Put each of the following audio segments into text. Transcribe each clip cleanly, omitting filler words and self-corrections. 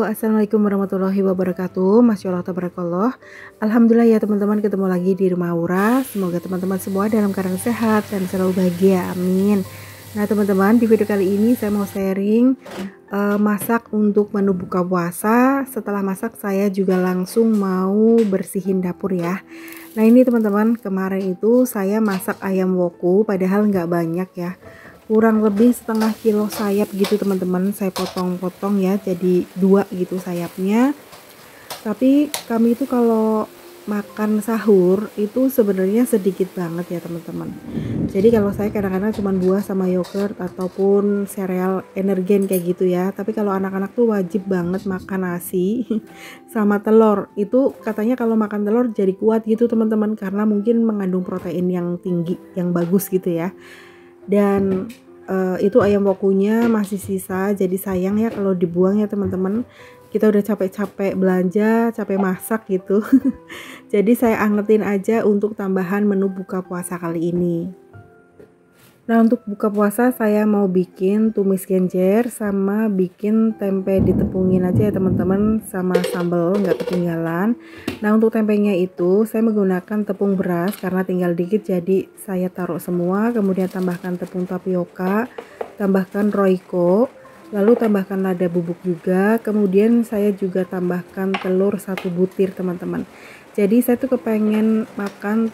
Assalamualaikum warahmatullahi wabarakatuh. Masya Allah tabarakallah. Alhamdulillah ya teman-teman, ketemu lagi di rumah Aura. Semoga teman-teman semua dalam keadaan sehat dan selalu bahagia, amin. Nah teman-teman, di video kali ini saya mau sharing masak untuk menu buka puasa. Setelah masak saya juga langsung mau bersihin dapur ya. Nah ini teman-teman, kemarin itu saya masak ayam woku, padahal nggak banyak ya, kurang lebih setengah kilo sayap gitu teman-teman. Saya potong-potong ya, jadi 2 gitu sayapnya. Tapi kami itu kalau makan sahur itu sebenarnya sedikit banget ya teman-teman. Jadi kalau saya kadang-kadang cuma buah sama yogurt ataupun sereal energen kayak gitu ya. Tapi kalau anak-anak tuh wajib banget makan nasi sama telur. Itu katanya kalau makan telur jadi kuat gitu teman-teman, karena mungkin mengandung protein yang tinggi, yang bagus gitu ya. Dan itu ayam wokunya masih sisa, jadi sayang ya kalau dibuang ya teman-teman. Kita udah capek-capek belanja, capek masak gitu. Jadi saya angetin aja untuk tambahan menu buka puasa kali ini. Nah untuk buka puasa saya mau bikin tumis genjer sama bikin tempe ditepungin aja ya teman-teman, sama sambal nggak ketinggalan. Nah untuk tempenya itu saya menggunakan tepung beras karena tinggal dikit, jadi saya taruh semua. Kemudian tambahkan tepung tapioka, tambahkan royco, lalu tambahkan lada bubuk juga. Kemudian saya juga tambahkan telur 1 butir teman-teman. Jadi saya tuh kepengen makan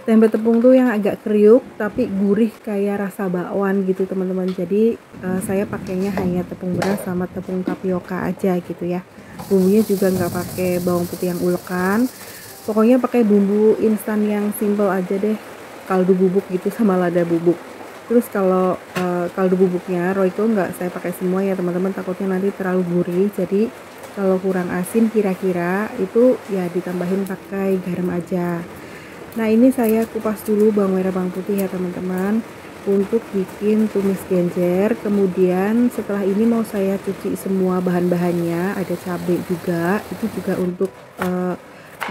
tempe tepung tuh yang agak kriuk tapi gurih kayak rasa bakwan gitu teman-teman. Jadi saya pakainya hanya tepung beras sama tepung tapioka aja gitu ya. Bumbunya juga nggak pakai bawang putih yang ulekan, pokoknya pakai bumbu instan yang simple aja deh, kaldu bubuk gitu sama lada bubuk. Terus kalau kaldu bubuknya royco nggak saya pakai semua ya teman-teman, takutnya nanti terlalu gurih. Jadi kalau kurang asin kira-kira itu ya ditambahin pakai garam aja. Nah ini saya kupas dulu bawang merah bawang putih ya teman-teman untuk bikin tumis genjer. Kemudian setelah ini mau saya cuci semua bahan-bahannya, ada cabai juga, itu juga untuk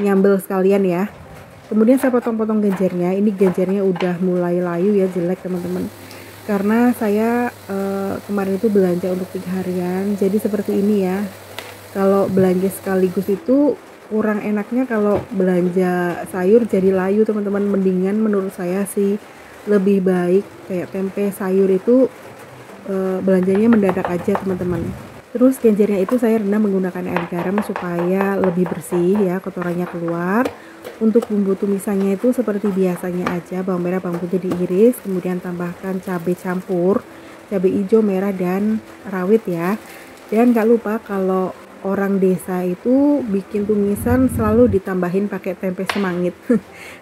nyambel sekalian ya. Kemudian saya potong-potong genjernya. Ini genjernya udah mulai layu ya, jelek teman-teman, karena saya kemarin itu belanja untuk 3 harian. Jadi seperti ini ya, kalau belanja sekaligus itu kurang enaknya kalau belanja sayur jadi layu teman-teman. Mendingan menurut saya sih lebih baik kayak tempe sayur itu belanjanya mendadak aja teman-teman. Terus genjernya itu saya rendam menggunakan air garam supaya lebih bersih ya, kotorannya keluar. Untuk bumbu tumisannya itu seperti biasanya aja, bawang merah bawang putih diiris, kemudian tambahkan cabai campur, cabai hijau, merah, dan rawit ya. Dan gak lupa kalau orang desa itu bikin tumisan selalu ditambahin pakai tempe semangit.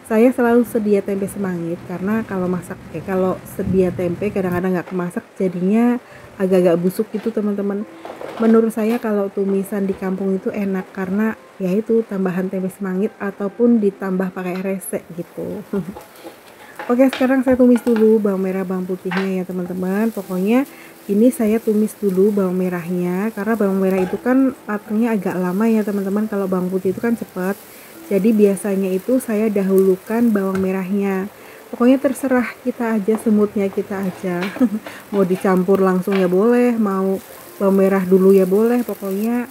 Saya selalu sedia tempe semangit karena kalau sedia tempe kadang-kadang nggak kemasak, jadinya agak-agak busuk gitu teman-teman. Menurut saya kalau tumisan di kampung itu enak karena yaitu tambahan tempe semangit ataupun ditambah pakai resek gitu. Oke, sekarang saya tumis dulu bawang merah bawang putihnya ya teman-teman. Pokoknya ini saya tumis dulu bawang merahnya karena bawang merah itu kan matangnya agak lama ya teman-teman. Kalau bawang putih itu kan cepat. Jadi biasanya itu saya dahulukan bawang merahnya. Pokoknya terserah kita aja, semutnya kita aja. Mau dicampur langsung ya boleh, mau bawang merah dulu ya boleh, pokoknya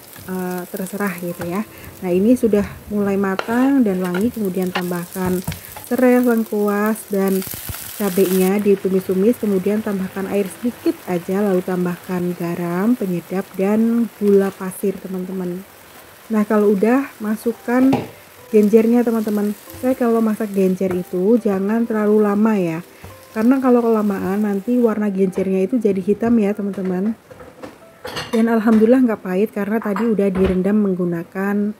terserah gitu ya. Nah ini sudah mulai matang dan wangi, kemudian tambahkan serai, lengkuas, dan cabenya ditumis-tumis. Kemudian tambahkan air sedikit aja, lalu tambahkan garam, penyedap, dan gula pasir teman-teman. Nah kalau udah, masukkan genjernya teman-teman. Saya kalau masak genjer itu jangan terlalu lama ya, karena kalau kelamaan nanti warna genjernya itu jadi hitam ya teman-teman. Dan alhamdulillah nggak pahit karena tadi udah direndam menggunakan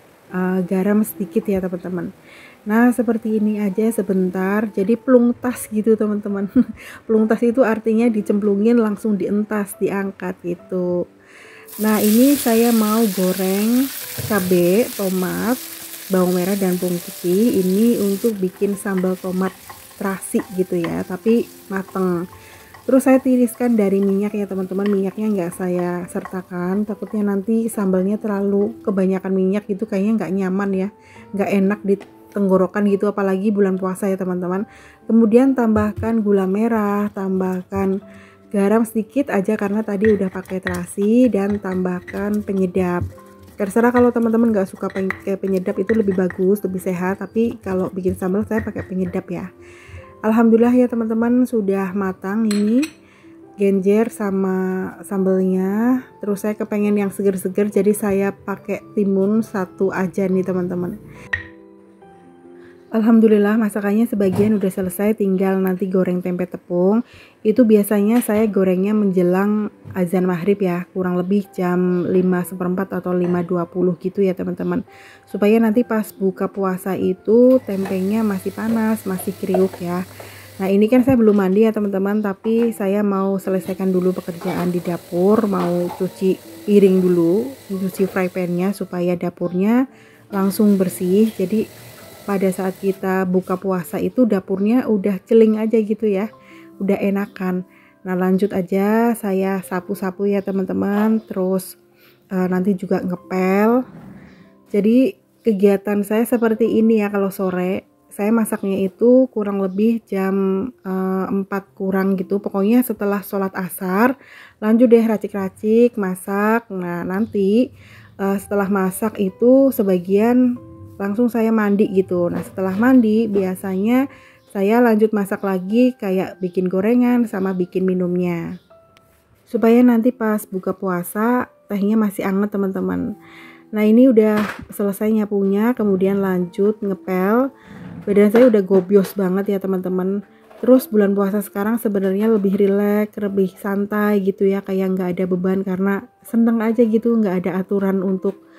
garam sedikit ya teman-teman. Nah seperti ini aja sebentar, jadi plung tas gitu teman-teman. Plung tas itu artinya dicemplungin langsung dientas, diangkat gitu. Nah ini saya mau goreng cabai, tomat, bawang merah, dan bawang putih. Ini untuk bikin sambal tomat terasi gitu ya, tapi mateng. Terus saya tiriskan dari minyak ya teman-teman, minyaknya nggak saya sertakan, takutnya nanti sambalnya terlalu kebanyakan minyak gitu, kayaknya nggak nyaman ya, nggak enak di tenggorokan gitu, apalagi bulan puasa ya teman-teman. Kemudian tambahkan gula merah, tambahkan Garam sedikit aja karena tadi udah pakai terasi, dan tambahkan penyedap. Terserah kalau teman-teman nggak suka pakai penyedap, itu lebih bagus, lebih sehat. Tapi kalau bikin sambal saya pakai penyedap ya. Alhamdulillah ya teman-teman, sudah matang ini genjer sama sambalnya. Terus saya kepengen yang seger-seger, jadi saya pakai timun satu aja nih teman-teman. Alhamdulillah masakannya sebagian udah selesai, tinggal nanti goreng tempe tepung. Itu biasanya saya gorengnya menjelang azan maghrib ya, kurang lebih jam 5:15 atau 5:20 gitu ya teman-teman. Supaya nanti pas buka puasa itu tempenya masih panas, masih kriuk ya. Nah ini kan saya belum mandi ya teman-teman, tapi saya mau selesaikan dulu pekerjaan di dapur, mau cuci piring dulu, cuci fry pan-nya supaya dapurnya langsung bersih. Jadi pada saat kita buka puasa itu dapurnya udah celing aja gitu ya, udah enakan. Nah lanjut aja saya sapu-sapu ya teman-teman, terus nanti juga ngepel. Jadi kegiatan saya seperti ini ya, kalau sore saya masaknya itu kurang lebih jam 4 kurang gitu, pokoknya setelah sholat asar lanjut deh racik-racik masak. Nah nanti setelah masak itu sebagian langsung saya mandi gitu. Nah setelah mandi biasanya saya lanjut masak lagi, kayak bikin gorengan sama bikin minumnya, supaya nanti pas buka puasa tehnya masih anget teman-teman. Nah ini udah selesai nyapunya, kemudian lanjut ngepel. Badan saya udah gobios banget ya teman-teman. Terus bulan puasa sekarang sebenarnya lebih rileks, lebih santai gitu ya, kayak nggak ada beban karena seneng aja gitu, nggak ada aturan untuk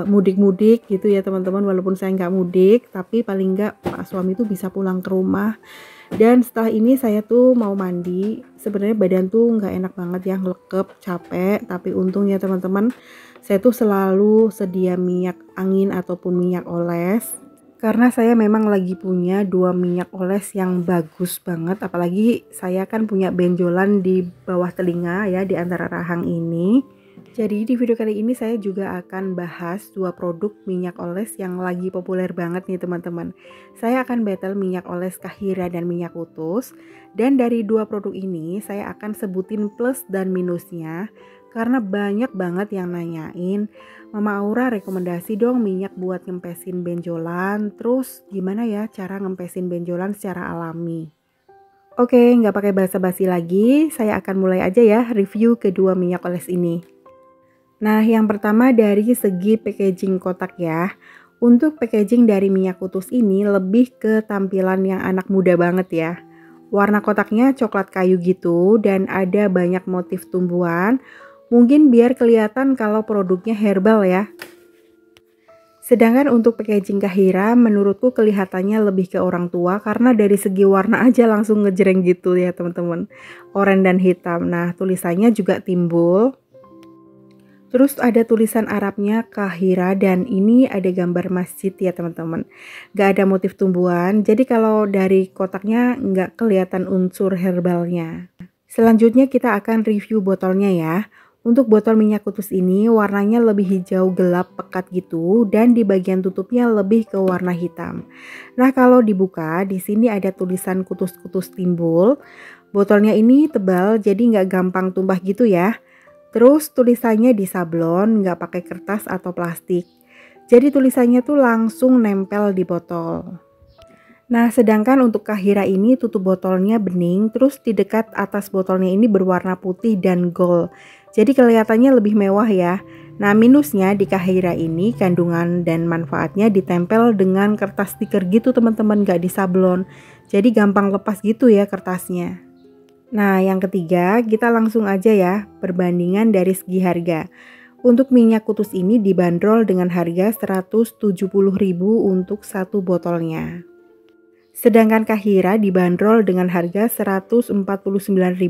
mudik-mudik gitu ya teman-teman. Walaupun saya nggak mudik, tapi paling nggak Pak suami tuh bisa pulang ke rumah. Dan setelah ini saya tuh mau mandi. Sebenarnya badan tuh nggak enak banget ya, ngelekep, capek. Tapi untung ya teman-teman, saya tuh selalu sedia minyak angin ataupun minyak oles. Karena saya memang lagi punya 2 minyak oles yang bagus banget. Apalagi saya kan punya benjolan di bawah telinga ya, di antara rahang ini. Jadi di video kali ini saya juga akan bahas 2 produk minyak oles yang lagi populer banget nih teman-teman. Saya akan battle minyak oles Kahira dan minyak utus. Dan dari 2 produk ini saya akan sebutin plus dan minusnya. Karena banyak banget yang nanyain, Mama Aura rekomendasi dong minyak buat ngempesin benjolan. Terus gimana ya cara ngempesin benjolan secara alami? Oke, nggak pakai basa-basi lagi, saya akan mulai aja ya review kedua minyak oles ini. Nah, yang pertama dari segi packaging kotak ya. Untuk packaging dari minyak utus ini lebih ke tampilan yang anak muda banget ya. Warna kotaknya coklat kayu gitu dan ada banyak motif tumbuhan. Mungkin biar kelihatan kalau produknya herbal ya. Sedangkan untuk packaging Kahira menurutku kelihatannya lebih ke orang tua karena dari segi warna aja langsung ngejreng gitu ya teman-teman. Oranye dan hitam. Nah, tulisannya juga timbul. Terus ada tulisan Arabnya Kahira dan ini ada gambar masjid ya teman-teman. Gak ada motif tumbuhan, jadi kalau dari kotaknya nggak kelihatan unsur herbalnya. Selanjutnya kita akan review botolnya ya. Untuk botol minyak utus ini warnanya lebih hijau gelap pekat gitu dan di bagian tutupnya lebih ke warna hitam. Nah kalau dibuka di sini ada tulisan kutus-kutus timbul. Botolnya ini tebal jadi nggak gampang tumpah gitu ya. Terus tulisannya di sablon, nggak pakai kertas atau plastik. Jadi tulisannya tuh langsung nempel di botol. Nah sedangkan untuk Kahira ini tutup botolnya bening, terus di dekat atas botolnya ini berwarna putih dan gold. Jadi kelihatannya lebih mewah ya. Nah minusnya di Kahira ini kandungan dan manfaatnya ditempel dengan kertas stiker gitu teman-teman, nggak di sablon. Jadi gampang lepas gitu ya kertasnya. Nah yang ketiga kita langsung aja ya perbandingan dari segi harga. Untuk minyak utus ini dibanderol dengan harga 170.000 untuk satu botolnya. Sedangkan Kahira dibanderol dengan harga 149.000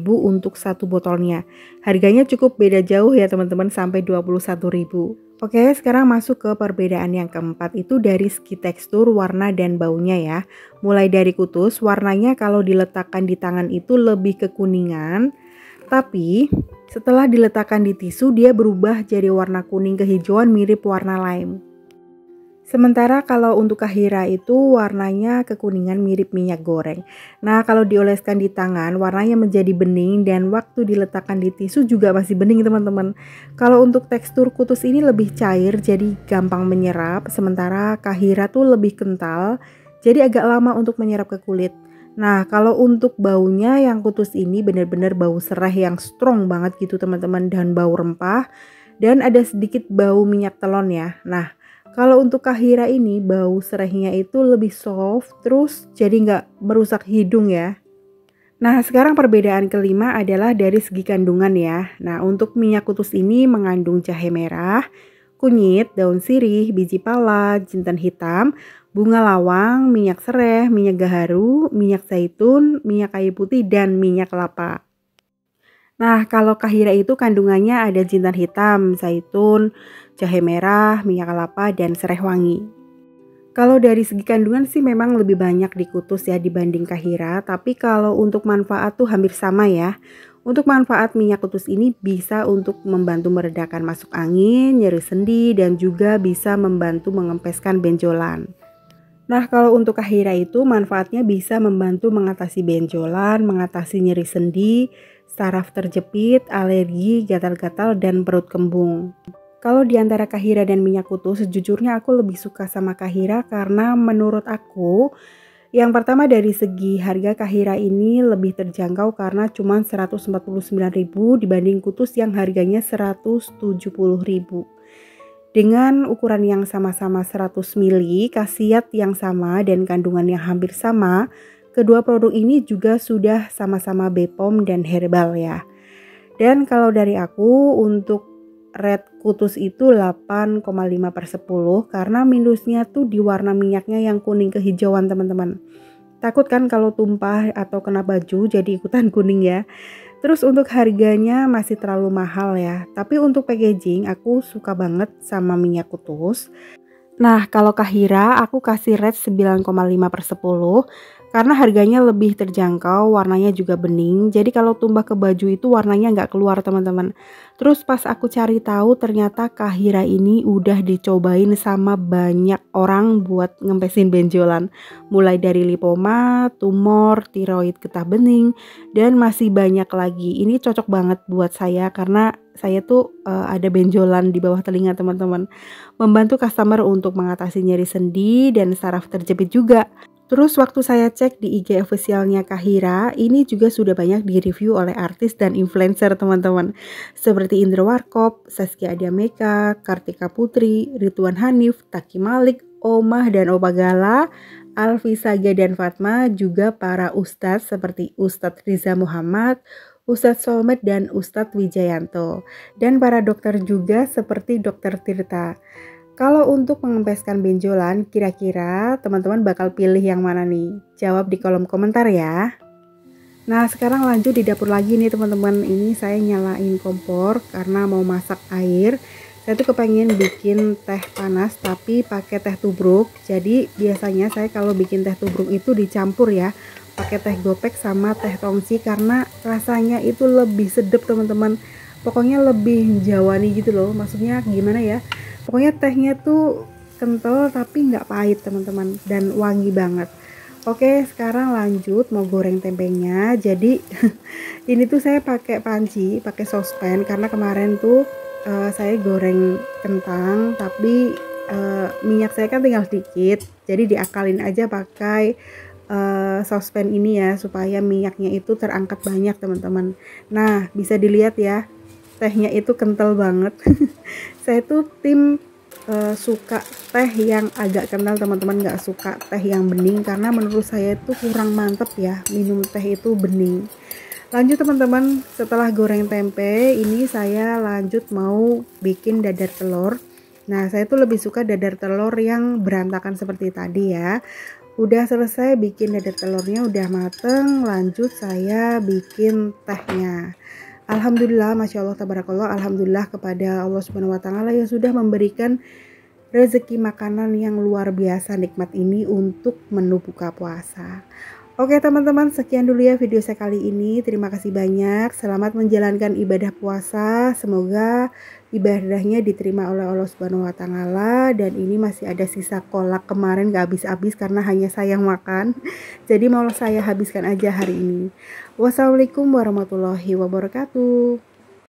untuk satu botolnya. Harganya cukup beda jauh ya teman-teman, sampai 21.000. Oke, sekarang masuk ke perbedaan yang keempat, itu dari segi tekstur, warna, dan baunya ya. Mulai dari kutus, warnanya kalau diletakkan di tangan itu lebih kekuningan. Tapi setelah diletakkan di tisu dia berubah jadi warna kuning kehijauan mirip warna lime. Sementara kalau untuk kahira itu warnanya kekuningan mirip minyak goreng. Nah, kalau dioleskan di tangan warnanya menjadi bening dan waktu diletakkan di tisu juga masih bening teman-teman. Kalau untuk tekstur kutus ini lebih cair jadi gampang menyerap, sementara kahira tuh lebih kental jadi agak lama untuk menyerap ke kulit. Nah, kalau untuk baunya yang kutus ini benar-benar bau serai yang strong banget gitu teman-teman, dan bau rempah dan ada sedikit bau minyak telon ya. Nah, kalau untuk kahira ini bau serainya itu lebih soft, terus jadi nggak merusak hidung ya. Nah, sekarang perbedaan kelima adalah dari segi kandungan ya. Nah, untuk minyak kutus ini mengandung jahe merah, kunyit, daun sirih, biji pala, jinten hitam, bunga lawang, minyak sereh, minyak gaharu, minyak zaitun, minyak kayu putih, dan minyak kelapa. Nah, kalau kahira itu kandungannya ada jintan hitam, zaitun, jahe merah, minyak kelapa, dan serai wangi. Kalau dari segi kandungan sih memang lebih banyak di kutus ya dibanding kahira, tapi kalau untuk manfaat tuh hampir sama ya. Untuk manfaat minyak kutus ini bisa untuk membantu meredakan masuk angin, nyeri sendi, dan juga bisa membantu mengempeskan benjolan. Nah, kalau untuk kahira itu manfaatnya bisa membantu mengatasi benjolan, mengatasi nyeri sendi, saraf terjepit, alergi, gatal-gatal, dan perut kembung. Kalau di antara kahira dan minyak kutus, sejujurnya aku lebih suka sama kahira karena menurut aku, yang pertama dari segi harga kahira ini lebih terjangkau karena cuma 149.000 dibanding kutus yang harganya 170.000. Dengan ukuran yang sama-sama 100 ml, khasiat yang sama dan kandungan yang hampir sama, kedua produk ini juga sudah sama-sama BPOM dan herbal ya. Dan kalau dari aku untuk red kutus itu 8,5/10 karena minusnya tuh di warna minyaknya yang kuning kehijauan teman-teman. Takut kan kalau tumpah atau kena baju jadi ikutan kuning ya. Terus untuk harganya masih terlalu mahal ya. Tapi untuk packaging aku suka banget sama minyak kutus. Nah, kalau kahira aku kasih red 9,5/10 karena harganya lebih terjangkau, warnanya juga bening. Jadi kalau tumbah ke baju itu warnanya nggak keluar teman-teman. Terus pas aku cari tahu ternyata kahira ini udah dicobain sama banyak orang buat ngempesin benjolan. Mulai dari lipoma, tumor, tiroid getah bening, dan masih banyak lagi. Ini cocok banget buat saya karena saya tuh ada benjolan di bawah telinga teman-teman. Membantu customer untuk mengatasi nyeri sendi dan saraf terjepit juga. Terus waktu saya cek di IG officialnya Kahira, ini juga sudah banyak di-review oleh artis dan influencer teman-teman. Seperti Indra Warkop, Saskia Adiameka, Kartika Putri, Ridwan Hanif, Taki Malik, Omah dan Opa Gala, Alfi Saga dan Fatma, juga para ustadz seperti Ustadz Riza Muhammad, Ustadz Solmed dan Ustadz Wijayanto. Dan para dokter juga seperti Dokter Tirta. Kalau untuk mengempeskan benjolan, kira-kira teman-teman bakal pilih yang mana nih? Jawab di kolom komentar ya. Nah, sekarang lanjut di dapur lagi nih teman-teman. Ini saya nyalain kompor karena mau masak air. Saya tuh kepengen bikin teh panas tapi pakai teh tubruk. Jadi biasanya saya kalau bikin teh tubruk itu dicampur ya, pakai teh gopek sama teh tongsi karena rasanya itu lebih sedap teman-teman. Pokoknya lebih jawani gitu loh. Maksudnya gimana ya? Pokoknya tehnya tuh kental tapi nggak pahit teman-teman dan wangi banget. Oke, sekarang lanjut mau goreng tempenya. Jadi ini tuh saya pakai panci, pakai sospen karena kemarin tuh saya goreng kentang tapi minyak saya kan tinggal sedikit. Jadi diakalin aja pakai sospen ini ya supaya minyaknya itu terangkat banyak teman-teman. Nah, bisa dilihat ya. Tehnya itu kental banget. Saya tuh tim suka teh yang agak kental teman-teman, nggak suka teh yang bening karena menurut saya itu kurang mantep ya minum teh itu bening. Lanjut teman-teman, setelah goreng tempe ini saya lanjut mau bikin dadar telur. Nah, saya tuh lebih suka dadar telur yang berantakan seperti tadi ya. Udah selesai bikin dadar telurnya, udah mateng, lanjut saya bikin tehnya. Alhamdulillah, Masya Allah, Tabarakallah, Alhamdulillah kepada Allah Subhanahu wa Ta'ala yang sudah memberikan rezeki makanan yang luar biasa nikmat ini untuk menu buka puasa. Oke teman-teman, sekian dulu ya video saya kali ini. Terima kasih banyak. Selamat menjalankan ibadah puasa. Semoga ibadahnya diterima oleh Allah Subhanahu wa taala, dan ini masih ada sisa kolak kemarin gak habis-habis karena hanya saya yang makan. Jadi mau saya habiskan aja hari ini. Wassalamualaikum warahmatullahi wabarakatuh.